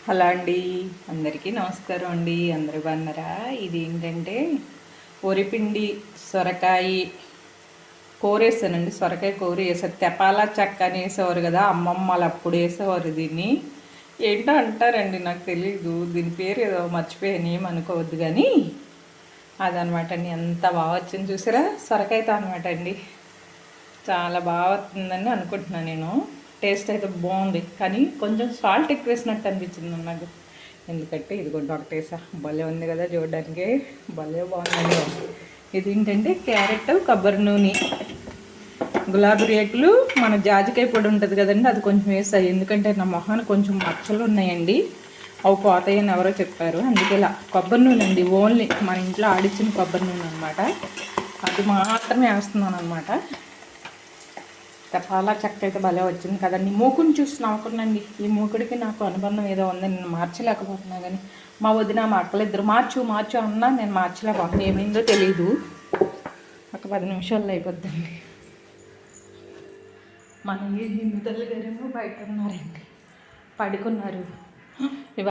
Hello అండి, అందరికీ నమస్కారం అండి. అందరూ బాగున్నారా? ఇది ఏంటంటే వరిపిండి సొరకాయ కూర వేసానండి. సొరకాయ కూర వేసారు. తెపాలా చెక్క అని వేసేవారు కదా, అమ్మమ్మలు అప్పుడు వేసేవారు దీన్ని. ఏంటో అంటారండి, నాకు తెలీదు దీని పేరు, ఏదో మర్చిపోయాను, ఏమనుకోవద్దు కానీ అదనమాట అండి. ఎంత బాగా వచ్చింది చూసారా, సొరకాయతో అనమాట అండి. చాలా బాగా వస్తుందని అనుకుంటున్నాను నేను. టేస్ట్ అయితే బాగుంది, కానీ కొంచెం సాల్ట్ ఎక్కువ వేసినట్టు అనిపించింది నాకు. ఎందుకంటే ఇది కూడా ఒకటేసా భలే ఉంది కదా చూడడానికి, భలే బాగుందండి. ఇది ఏంటంటే క్యారెట్, కొబ్బరి నూనె, గులాబీ రేకులు, మన జాజికాయ పొడి ఉంటుంది కదండి, అది కొంచెం వేస్తాయి. ఎందుకంటే నా మొహాన్ని కొంచెం మచ్చలు ఉన్నాయండి, అవి పోతాయని ఎవరో చెప్పారు. అందుకే ఇలా కొబ్బరి నూనె అండి, ఓన్లీ మన ఇంట్లో ఆడిచ్చిన కొబ్బరి నూనె అనమాట. అది మాత్రమే వేస్తున్నాను అనమాట. చాలా చక్క అయితే భలే వచ్చింది కదండి. మూకుని చూసి నవ్వుకున్నాండి. ఈ మూకుడికి నాకు అనుబంధం ఏదో ఉంది, నేను మార్చలేకపోతున్నా. కానీ మా వదిన మా అక్కలిద్దరు మార్చు అన్నా నేను మార్చలేకపోతున్నా. ఏమైందో తెలీదు. ఒక 10 నిమిషాల్లో అయిపోద్దండి. మన ఈ హిందుతల్లి గారేమో బయట ఉన్నారండి, పడుకున్నారు.